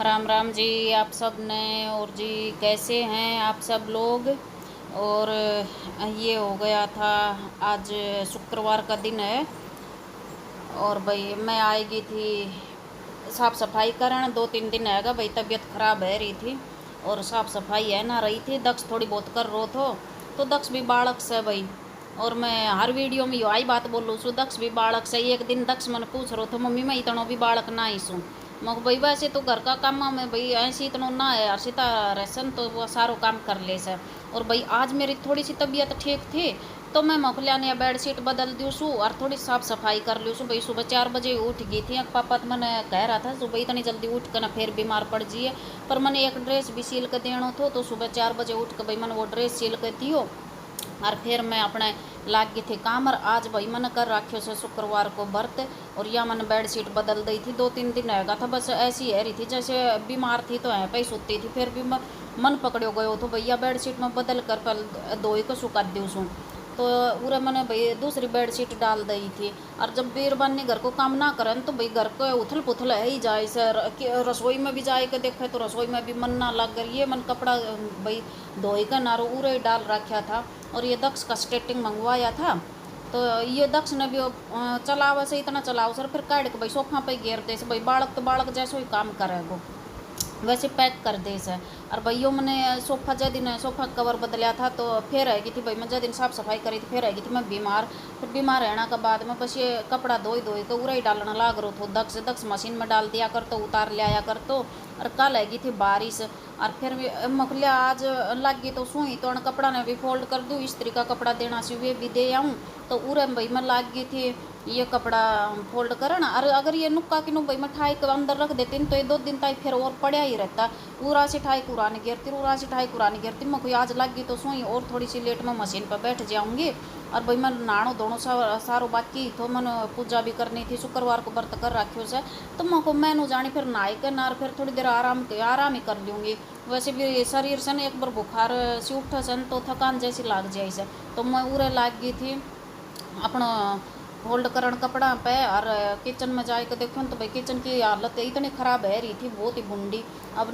राम राम जी। आप सब ने और जी कैसे हैं आप सब लोग। और ये हो गया था, आज शुक्रवार का दिन है और भाई मैं आएगी थी साफ़ सफाई करन। 2-3 दिन हैगा भाई, तबीयत ख़राब है रही थी और साफ़ सफाई है ना रही थी। दक्ष थोड़ी बहुत कर रो तो दक्ष भी बालक से भाई। और मैं हर वीडियो में यही बात बोलूँ छूँ, दक्ष भी बालक से। एक दिन दक्ष मन पूछ रो तो मम्मी मैं इतना भी बालक ना ही सूँ। मैं भाई वैसे तो घर का काम में भाई ऐसी इतना ना है यार, सीता रेसन तो वो सारो काम कर ले से। और भाई आज मेरी थोड़ी सी तबीयत ठीक थी तो मैं मोखलिया ने बेडशीट बदल दूँ छूँ और थोड़ी साफ सफाई कर लूँ छूँ भाई। सुबह 4 बजे उठ गई थी। पापा तो मैंने कह रहा था सुबह इतनी जल्दी उठ कर ना फिर बीमार पड़ जाइए, पर मैंने एक ड्रेस भी सिल कर देना था तो सुबह 4 बजे उठ कर भाई मैंने वो ड्रेस सिल कर दियो और फिर मैं अपने लाग गई थी काम। और आज भाई मैंने कर रखियो से शुक्रवार को व्रत और या मैंने बेडशीट बदल दी थी। 2-3 दिन रहेगा था, बस ऐसी है रही थी जैसे बीमार थी तो है पे सोती थी। फिर भी मन पकड़ो गयो तो भैया बेडशीट में बदल कर पल धोई को सुखा दूँ सूँ। तो पूरा मैंने भाई दूसरी बेडशीट डाल दी थी। और जब बीरबानी घर को काम ना करन तो भाई घर को उथल पुथल है ही जाए सर। रसोई में भी जाए के देखे तो रसोई में भी मन ना लग रही है। मन कपड़ा भाई धोई का नारो उरे डाल रखा था और ये दक्ष का स्केटिंग मंगवाया था तो ये दक्ष ने भी चलावा से इतना चलाओ सर, फिर काट के भाई सोफा पे घेर दे से भाई। बालक तो बालक जैसे ही काम करेगो वैसे पैक कर दे से। और भाइयों मैंने सोफ़ा जै दिन सोफ़ा कवर बदलिया था तो फिर आएगी थी भाई। मैं जै दिन साफ़ सफाई करी थी फिर आएगी थी मैं बीमार। फिर बीमार रहना के बाद में बस ये कपड़ा धोई के उरा ही डालना लाग रो तो दक्ष मशीन में डाल दिया कर तो उतार ले आया कर तो। और कल आएगी थी बारिश और फिर मखलिया आज लग गई तो सुई तो कपड़ा ने भी फोल्ड कर दूँ, स्त्री का कपड़ा देना सी वे भी दे आऊँ तो उरे भाई मैं लाग गई थी ये कपड़ा फोल्ड करना। और अगर ये नुक्का की नुक भाई मैं ठाई के अंदर रख देती तो ये 2 दिन तक फिर और पड़ा ही रहता। पूरा से ठाई कुरानी गिरती पूरा से ठाई कुरानी गिरती। मैं कोई आज लग गई तो सोई और थोड़ी सी लेट में मशीन पर बैठ जाऊँगी। और भाई मैं नहानो धोनो सारो बाकी तो मैंने पूजा भी करनी थी, शुक्रवार को व्रत कर रखियो से तो मैंने जानी फिर नहाई के ना फिर थोड़ी देर आराम ही कर लूँगी। वैसे भी शरीर से ना एक बार बुखार से उठा सन तो थकान जैसी लाग जाए से। तो मैं उरे लाग गई थी अपना फोल्ड करण कपड़ा पे। और किचन में जाए के देखो तो भाई किचन की हालत इतनी ख़राब है रही थी, बहुत ही बुंडी। अब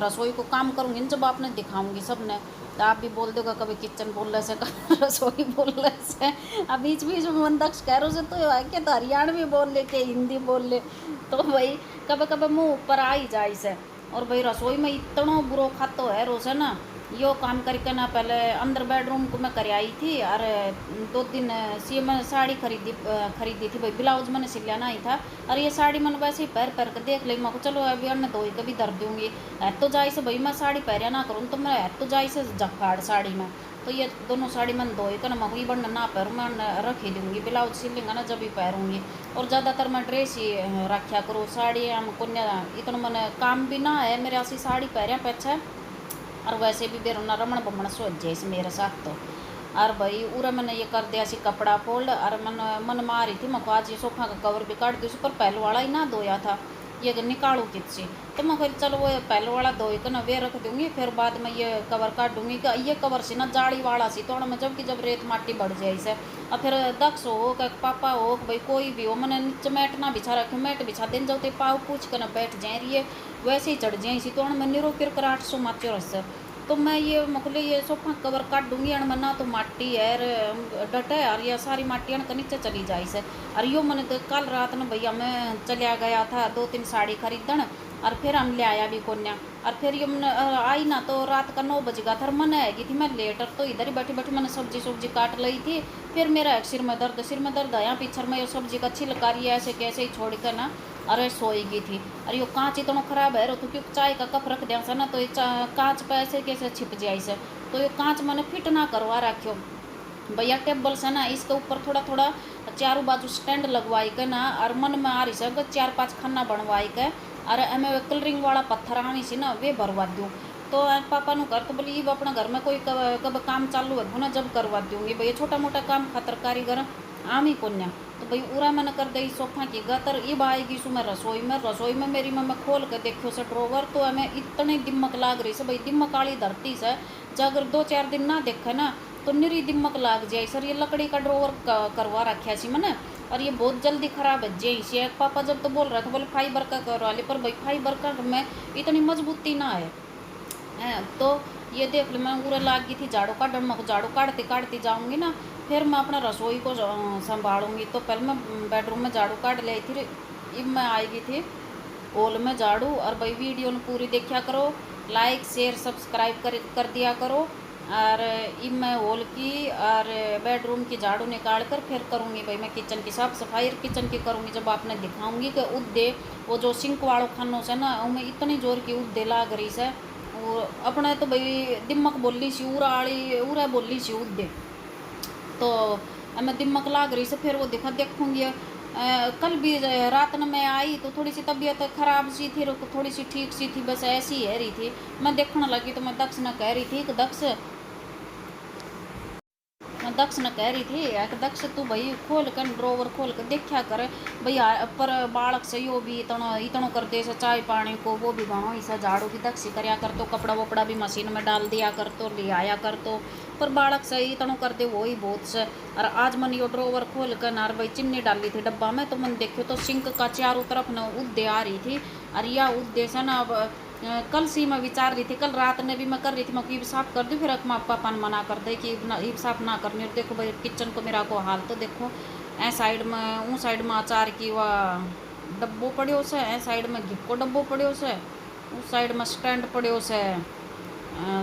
रसोई को काम करूँगी जब आपने दिखाऊंगी सब ने तो आप भी बोल दोगा कभी किचन बोलने से कभी रसोई बोलने से। अब बीच बीच में मन दक्ष कह रहे से तो क्या तो हरियाणवी बोल ले के हिंदी बोल ले तो भाई कभी कभी मुँह ऊपर आ ही जाए से। और भाई रसोई में इतना बुरो खातो है रोज है ना। यो काम करके ना पहले अंदर बेडरूम को मैं कर आई थी और 2 दिन सी मैं साड़ी खरीदी थी भाई। ब्लाउज मैंने सिलिया नहीं था और ये साड़ी मैंने वैसे ही पैर के देख ली। मैं चलो अभी अन्य धोई के भी धर दूँगी। है तो जाई से भाई मैं साड़ी पहरिया ना करूँ तो मैं है तो जाई से जफाड़ साड़ी में तो ये दोनों साड़ी मैंने धोई कर मैं ही बनना ना पैरूँ मैं रख ही दूँगी। ब्लाउज सिलेंगा ना जब भी पहरूँगी। और ज़्यादातर मैं ड्रेस ही रखा करूँ, साड़ी हम कुन्या इतना मैंने काम भी ना है मेरे ऐसी साड़ी पहरिया पे अच्छा। और वैसे भी बेरोना रमण बमण सोच जाए मेरे साथ तो। और भाई उरा मैंने ये कर दिया सी कपड़ा फोल्ड और मन मारी थी। मैं आज ये सोफा का कवर भी काट दी पर पहले वाला ही ना धोया था ये निकालू किसी तो मैं फिर चलो वो पहले वाला धोई के ना वे रख दूँगी फिर बाद में ये कवर काट दूँगी। ये कवर से ना जाड़ी वाला सी तो मैं जब रेत माटी बढ़ जाए से। और फिर दक्ष हो क्या पापा हो भाई कोई भी हो मैंने नीचे मैट ना बिछा रखे, मैट बिछा देने जाते पाव पूछ कर ना बैठ जाए रही है वैसे ही चढ़ जाए सी तो मैं निरो किरकराट सो माचो रस। तो मैं ये मखले ये सोफा कवर काट दूँगी और मैं ना तो माटी है डटे और ये सारी माटी के नीचे चली जाए से। और यो मैंने तो कल रात में भैया मैं चलिया गया था 2-3 साड़ी खरीदन और फिर हम ले आया भी कोन्या। और फिर ये मैंने आई ना तो रात का 9 बज गया था। मन आएगी थी मैं लेटर तो इधर ही बैठी बैठी मैंने सब्जी काट ली थी। फिर मेरा एक सिर में दर्द आया पीछे में ये सब्जी का छिलकारी ऐसे कैसे ही छोड़ कर ना अरे सोएगी थी। अरे यो कांच इतना ख़राब है तो क्योंकि चाय का कप रख दिया से ना तो ये कांच पे ऐसे कैसे छिप जाए से। तो ये कांच मैंने फिट ना करवा रखियो भैया टेबल से ना इसके ऊपर थोड़ा चारों बाजू स्टैंड लगवाई के ना और मन में आ रही से 4-5 खाना बनवाई के और हमें कलरिंग वाला पत्थर आनी सी ना वे भरवा दूँ। तो पापा नु कर तो बोली अपना घर में कोई कब काम चालू है ना जब करवा दूँगी भैया छोटा मोटा काम खातर कारीगर आम ही कोन्या। तो भाई उरा मैंने कर दी सोफा की गतर इब आएगी सु मैं रसोई में मेरी मैं खोल के देखो से ड्रोवर तो हमें इतनी दिमक लाग रही से भाई। दिमक वाली धरती से अगर 2-4 दिन ना देखे ना तो निरी दिमक लाग जाए सर। ये लकड़ी का ड्रोवर करवा रखा सी मैंने और ये बहुत जल्दी ख़राब है जे इसे। पापा जब तो बोल रहा था बोले फाइबर का करवा ले, पर भाई फाइबर का में इतनी मजबूती ना है। तो ये देख लो, मैं पूरा लाग गई थी झाड़ू काटने में, झाड़ू काटती काटती जाऊंगी ना, फिर मैं अपना रसोई को संभालूंगी। तो पहले मैं बेडरूम में झाड़ू काट ली थी, अब मैं आएगी थी हॉल में झाड़ू। और भाई वीडियो ने पूरी देखा करो, लाइक शेयर सब्सक्राइब कर दिया करो। और अब मैं हॉल की और बेडरूम की झाड़ू निकाल कर फिर करूँगी भाई मैं किचन की साफ सफाई, और किचन की करूँगी जब आपने दिखाऊंगी कि उद्दे वो जो सिंक वालों खानों से ना उनमें इतनी जोर की उद्दे लाग रही से। वो अपने तो भाई दिमाग बोली सी उरा आड़ी उरा बोली सी उद्दे, तो मैं दिमाग लाग रही से फिर वो देखूंगी। कल भी रात में मैं आई तो थोड़ी सी तबीयत ख़राब सी थी, थोड़ी सी ठीक सी थी, बस ऐसी ही है रही थी। मैं देखने लगी तो मैं दक्ष ने कह रही थी कि दक्ष ने कह रही थी कि दक्ष तू भाई खोल कर ड्रोवर खोल कर देखा कर भाई, पर बालक से यो भी इतना इतना कर दे से चाय पानी को वो भी गाँव ऐसा झाड़ू भी दक्ष करया कर, तो कपड़ा वपड़ा भी मशीन में डाल दिया कर तो ले आया कर, तो पर बालक से इतना कर दे वो ही बहुत से। और आज मन यो ड्रोवर खोल कर नार भाई चिन्नी डाली थी डब्बा में, तो मन देखो तो सिंक का चारों तरफ न उद्दे आ रही थी। और यह उद्दे से ना कल सी मैं विचार रही थी, कल रात ने भी मैं कर रही थी, मैं साफ कर दूँ, फिर माँ पापा ने मना कर दे कि ईब साफ ना करनी। और देखो भाई किचन को मेरा को हाल तो देखो, ए साइड में ऊ साइड में अचार की वह डब्बो पड़ो से, ए साइड में घी को डब्बो पड़ो से, उस साइड में स्टैंड पड़ो से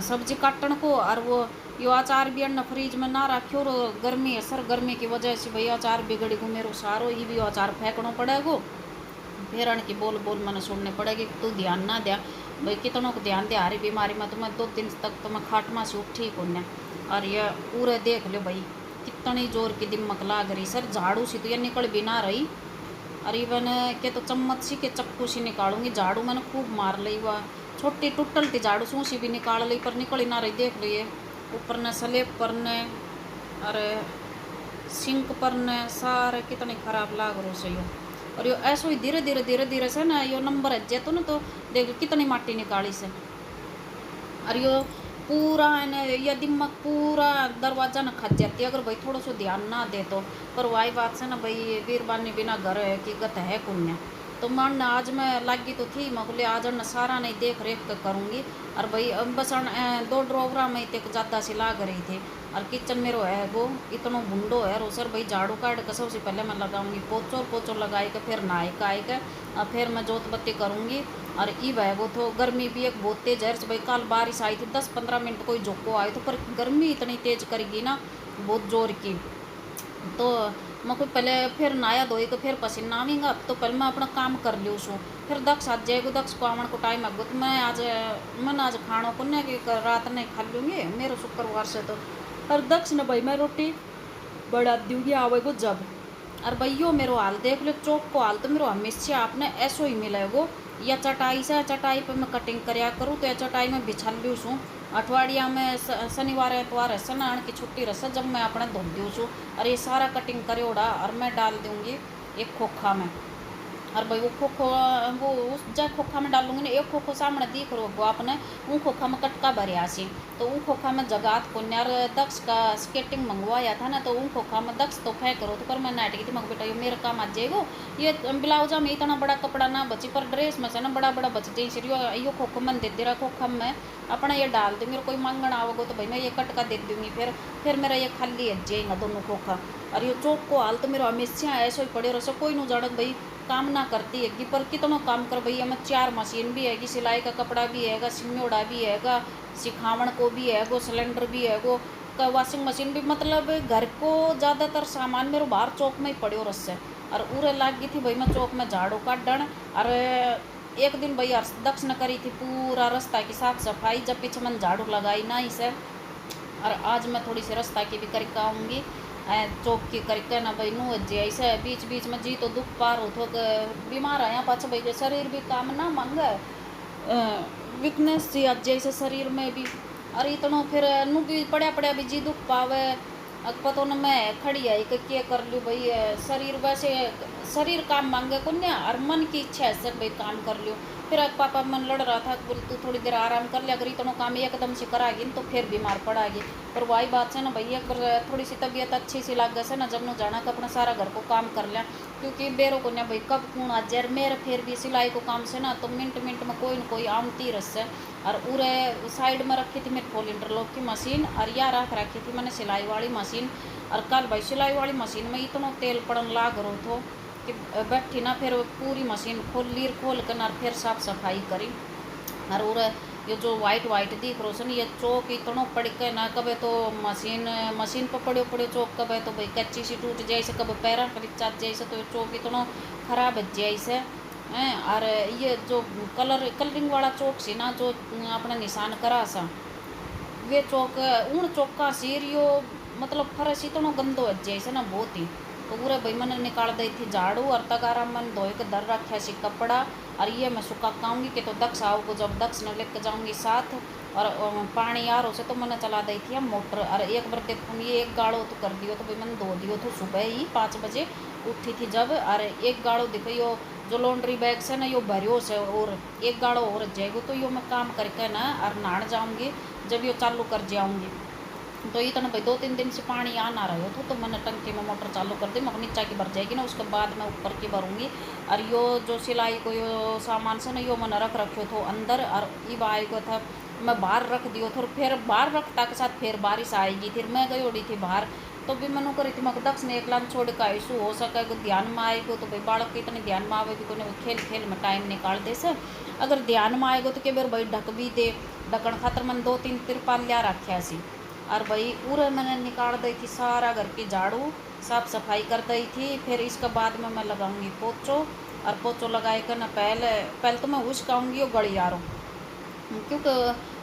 सब्जी काटन को। और वो यो अचार भी अन्ना फ्रिज में ना रखो, और गर्मी है सर, गर्मी की वजह से भैया अचार बिगड़ी गो मेरो सारो, ये भी अचार फेंकना पड़ेगो। फिर अन की बोल बोल मैंने सुनने पड़ेगी तू ध्यान ना दिया भाई, कितनों को ध्यान दे, हारी बीमारी में तो मैं 2 दिन तक तो मैं खाटमा से उठी को। और ये पूरे देख लो भाई कितनी जोर की दिमक लाग रही सर, झाड़ू सी तो ये निकल भी ना रही। और इवन के तो चम्मच सी के चक्कू सी निकालूंगी, झाड़ू मैंने खूब मार ली, वह छोटी टूटल थी झाड़ू सूसी भी निकाल ली, पर निकल ही ना रही। देख लीजिए ऊपर ने स्लेब पर ने और सिंक पर ने सारे कितनी खराब लाग रो से यो। और यो ऐसो ही धीरे धीरे धीरे धीरे से ना यो नंबर है तो ना, तो देख कितनी माटी निकाली से। और यो पूरा है यह दिमाग पूरा दरवाजा न खच जाती है अगर भाई थोड़ा सा ध्यान ना दे तो। पर वही बात से ना भाई वीरबानी बिना घर है कि गत है पुण्य। तो मन आज मैं लगी तो थी, मैं बोले आज न सारा नहीं देख रेख कर करूँगी। और भाई बस 2 ड्रोवरा में तक ज़्यादा सी लाग रही थी। और किचन मेरो है वो इतना भुंडो है, और सर भाई झाड़ू काट कर सबसे पहले मैं लगाऊंगी पोचो, पोचो लगाई के फिर नहाए का आए के फिर मैं जोत बत्ती करूँगी। और ई भाई वो तो गर्मी भी एक बहुत तेज है भाई, कल बारिश आई थी 10-15 मिनट कोई झोंको आए तो, पर गर्मी इतनी तेज करेगी ना बहुत जोर की। तो मैं कोई पहले फिर नहाया धोई तो फिर पसीना आवेगा, तो पहले मैं अपना काम कर लूँ उसू, फिर दक्ष आज जाएगा, दक्ष को आवन को टाइम आगो, तो मैं आज खाना को नहीं कि रात नहीं खा लूँगी मेरे शुक्रवार से तो। और दक्ष ने भाई मैं रोटी बढ़ा दूँगी आवेगो जब। और भाई यो मेरो हाल देख लो, चौक को हाल तो मेरो हमेशा आपने ऐसो ही मिलेगो। या चटाई से चटाई पे मैं कटिंग करया करूँ, तो या चटाई में बिछा लूँ सूँ अठवाडिया में शनिवार एतवार है सनान की छुट्टी रह जब मैं अपने धो दूँ सूँ। और ये सारा कटिंग करे उड़ा और मैं डाल दूँगी एक खोखा में। और भाई वो खोखो वो उस जा खोखा में डालूंगी ना, एक खोखो सामने दिख रो वो आपने वो खोखा में कटका भरिया सी, तो वो खोखा में जगात को यार दक्ष का स्केटिंग मंगवाया था ना, तो वो खोखा में दक्ष तो फेंक करो, तो पर मैं नाट की थी मग बेटा ये मेरा काम आ जाएगो। ये ब्लाउजा में इतना बड़ा कपड़ा ना बची, पर ड्रेस में से ना बड़ा बड़ा बच जाए, यो खोखो मन दे दे रहा खोखा में अपना ये डाल दे, मेरे कोई मांगना आओगे तो भाई मैं ये कटका दे दूँगी, फिर मेरा ये खाली है जाएगा दोनों खोखा। और ये चौक को हाल तो मेरा हमेशा ऐसा ही पड़े रहो, कोई नहीं जानत भाई काम ना करती है पर कितना काम कर भैया। मैं 4 मशीन भी हैगी, सिलाई का कपड़ा भी हैगा, सिम्योड़ा भी हैगा, सिखावण को भी हैगो, सिलेंडर भी हैगो, वॉशिंग मशीन भी, मतलब घर को ज़्यादातर सामान मेरे बाहर चौक में ही पड़ो रस्से। और उरे लाग गई थी भाई मैं चौक में झाड़ू काटन। और एक दिन भैया दक्ष न करी थी पूरा रास्ता की साफ सफाई, जब पीछे मैंने झाड़ू लगाई ना इसे। और आज मैं थोड़ी सी रास्ता की भी करके आऊँगी चौक की करके ना भाई नू जे ऐसे बीच बीच में जी तो दुख पार हो तो बीमार आया पाछा भाई शरीर भी काम ना मांगे, वीकनेस जी आज जैसे शरीर में भी। और इतना फिर नू भी पड़ा पड़ा भी जी दुख पावे, पता न मैं खड़ी आई कि क्या कर लूँ भाई, शरीर वैसे शरीर काम मांगे को ना, और मन की इच्छा है सर भाई काम कर लूँ। फिर पापा मन लड़ रहा था, बोल तू थोड़ी देर आराम कर लिया, अगर इतना काम एकदम से करागी तो फिर बीमार पड़ागी। पर वही बात है ना भाई, एक बार थोड़ी सी तबीयत अच्छी सी लग गए ना, जब नु जाना का अपना सारा घर को काम कर लिया, क्योंकि बेरों को ना भाई कब कौन आ जाए। मेरे फिर भी सिलाई को काम से ना तो मिनट मिनट में कोई न कोई आमती रस है। और उरे साइड में रखी थी मेरी फुल इंटरलॉक की मशीन, और यहाँ रख रखी थी मैंने सिलाई वाली मशीन। और कल भाई सिलाई वाली मशीन में इतना तेल पड़न लाग रो थो कि बैठी ना, फिर पूरी मशीन खोल कर ना फिर साफ सफाई करी। और उरे ये जो वाइट वाइट दिख रो से ये चौक इतना पड़ के ना, कभी तो मशीन पर पड़ो चौक, कभी तो भाई कच्ची सी टूट जाए से, कभी पैरा कर चाट जाए से, तो ये चौक इतना खराब है जाए से हैं। और ये जो कलरिंग वाला चौक सी ना, जो अपना निशान करा सा, वे चौक उन चौक का सीरियो मतलब फर्श इतना गंदो है जैसे ना बहुत ही। तो पूरे भाई मैंने निकाल दी थी झाड़ू, और तगारा मन धोए के दर रखा सी कपड़ा। और ये मैं सुखाऊंगी कि तो दक्ष आओगे, जब दक्ष ने लेकर जाऊंगी साथ। और पानी आ रहा से तो मैंने चला दी थी मोटर। और एक बार देखो ये एक गाड़ो तो कर दियो, तो भाई मैंने धो दियो तो सुबह ही 5 बजे उठी थी जब। और एक गाड़ो देखो यो जो लॉन्ड्री बैग से ना यो भरियो से, और एक गाड़ो और जाएगो, तो यो मैं काम करके ना और नहाने जाऊंगी जब यो चालू कर जाऊंगी। तो इतना भाई 2-3 दिन से पानी आ ना रहा हो, तो मैंने टंकी में मोटर चालू कर दी, मैं नीचा की भर जाएगी ना, उसके बाद मैं ऊपर की भरूंगी। और यो जो सिलाई को यो सामान से ना यो मैंने रख रखो तो अंदर, और ये आएगा था मैं बाहर रख दियो थो। फिर बाहर रखता के साथ फिर बारिश आएगी, फिर मैं गई उड़ी थी बाहर, तो भी मनु करी थी मगर दक्ष ने एक लान छोड़ का इशू हो सके ध्यान में आएगो, तो भाई बालक के इतने ध्यान में आवेगी को खेल खेल में टाइम निकाल दे से। अगर ध्यान में आएगो तो के बार भाई ढक भी दे, ढकन खातर मैंने 2-3 तिरपाल लिया रखा सी। और भाई पूरे मैंने निकाल दी थी सारा घर की झाड़ू, साफ सफाई कर दी थी। फिर इसके बाद में मैं लगाऊंगी पोचो, और पोचो लगाए कर ना पहले तो मैं उछकाऊंगी वो गड़ियारों, क्योंकि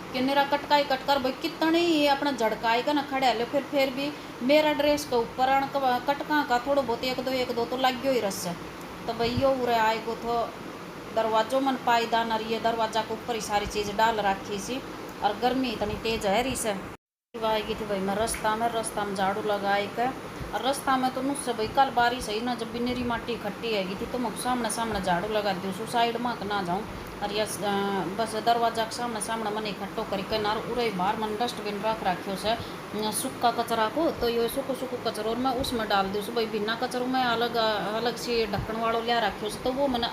कि मेरा कटकाई कटकर भाई कितने ही अपना झड़काएगा ना खड़े ले, फिर भी मेरा ड्रेस के ऊपर कटका का थोड़ा बहुत एक दो तो लग गयो ही रस है। तो भाई यो उरे आएगो तो दरवाजों मन पाईदान, और ये दरवाजा के ऊपर ही सारी चीज़ डाल रखी सी। और गर्मी इतनी तेज है रही से आएगी थी भाई मैं रास्ता में झाड़ू लगाए के। और रास्ता में तो मुझसे भाई कल बारिश है ना, जब भी निरी माटी इकट्ठी आएगी थी तो मैं सामने झाड़ू लगा दी उसको साइड में ना जाऊँ। और यस बस दरवाजा के सामने मैंने इकट्ठो करके ना उरे बाहर मन डस्टबिन रख रखियो से सूखा कचरा को, तो ये सूखो कचरो मैं उसमें डाल दूँ भाई। बिना कचरों में अलग से ढक्कन वालों लिया रखियो से, तो वो मैंने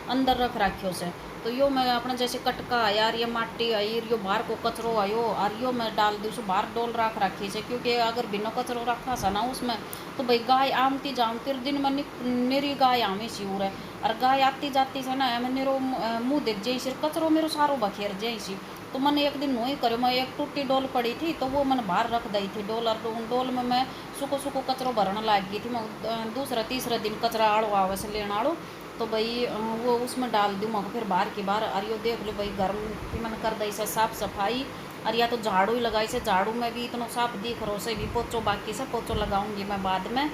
अंदर रख रखियो से। तो यो मैं अपना जैसे कटका यार ये माटी आई यो बाहर को कचरो आयो, और यो मैं डाल दूँ बाहर डोल रख रखी से, क्योंकि अगर बिना कचरो रखा सा ना उसमें तो भाई गाय आमती जामती दिन में मेरी गाय आमी सी उर है। और गाय आती जाती से ना मैं मेरो मुँह देख जाई सी, कचरो मेरो सारो बखेर जाई सी। तो मैंने एक दिन वही करो, मैं एक टूटी डोल पड़ी थी तो वो मैंने बाहर रख दी थी डोल, और डोल में मैं सूखो कचरो भरने लग गई थी। मैं दूसरा तीसरा दिन कचरा आड़ो आवे से लेना आड़ो, तो भाई वो उसमें डाल दूँ मगर फिर बाहर की बाहर। और यो देख लो भाई घर की मैंने कर दी से साफ सफाई, और या तो झाड़ू ही लगाई से, झाड़ू में भी इतना साफ दिख रो से भी पोचो बाकी से पोचो लगाऊंगी मैं बाद में।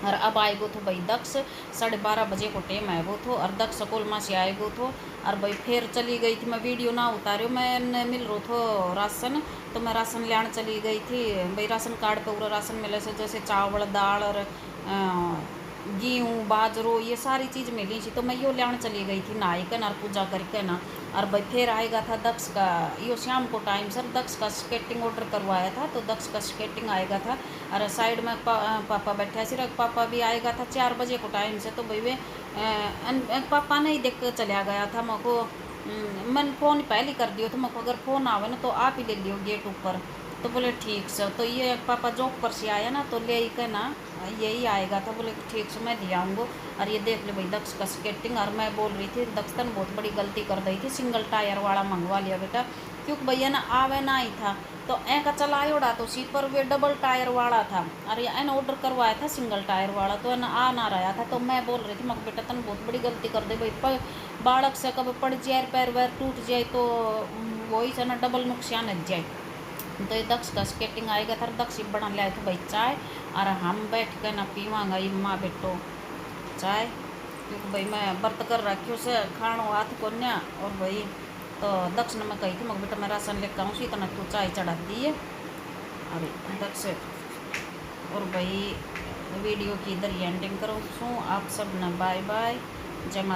और अब आएगो तो भाई दक्ष 12:30 बजे को टाइम आएगो तो, और दक्ष स्कूल में से आएगो तो। और भाई फिर चली गई थी मैं वीडियो ना उतारियो, मैं मिल रो थो राशन, तो मैं राशन लेने चली गई थी भाई। राशन कार्ड पे पूरा राशन मिले से, जैसे चावल दाल और गेहूँ बाजरो ये सारी चीज़ मिली थी, तो मैं यो लेने चली गई थी नहाई के ना पूजा करके ना। और भाई फिर आएगा था दक्ष का यो शाम को टाइम सर, दक्ष का स्केटिंग ऑर्डर करवाया था तो दक्ष का स्केटिंग आएगा था। और साइड में पापा बैठा सिर्फ पापा भी आएगा था 4 बजे को टाइम से। तो भाई वे पापा ने ही देख कर चला गया था मको, मैंने फ़ोन पहले कर दियो तो मको अगर फ़ोन आवे ना तो आप ही ले लियो गेट ऊपर। तो बोले ठीक से, तो ये पापा जॉब पर से आया ना तो ले के ना यही आएगा था, बोले ठीक से मैं दिया आऊँगो। और ये देख ले भाई दक्ष का स्केटिंग। और मैं बोल रही थी दक्ष ने बहुत बड़ी गलती कर दी थी, सिंगल टायर वाला मंगवा लिया बेटा, क्योंकि भैया ना आवे ना ही था तो का चलाए उड़ा तो सी पर वे डबल टायर वाला था। और ये ऑर्डर करवाया था सिंगल टायर वाला, तो ना आ ना रहा था। तो मैं बोल रही थी मगर बेटा तन बहुत बड़ी गलती कर दे भाई, बालक से कभी पड़ जाए पैर वैर टूट जाए तो वही से ना डबल नुकसान लग जाए। तो ये दक्ष का स्केटिंग आएगा था, दक्ष ही बना लिया था भाई चाय, और हम बैठ कर ना पीवांगा ये माँ बेटो चाय, क्योंकि भाई मैं व्रत कर रखी से खानो हाथ को न्या। और भाई तो दक्ष ने मैं कही थी मगर बेटा मैं राशन लेकर आऊँ इतना तू चाय चढ़ा दी है। अरे दक्ष और भाई वीडियो की इधर ही एंडिंग करूँ आप सब ना बाय बाय, जय माता।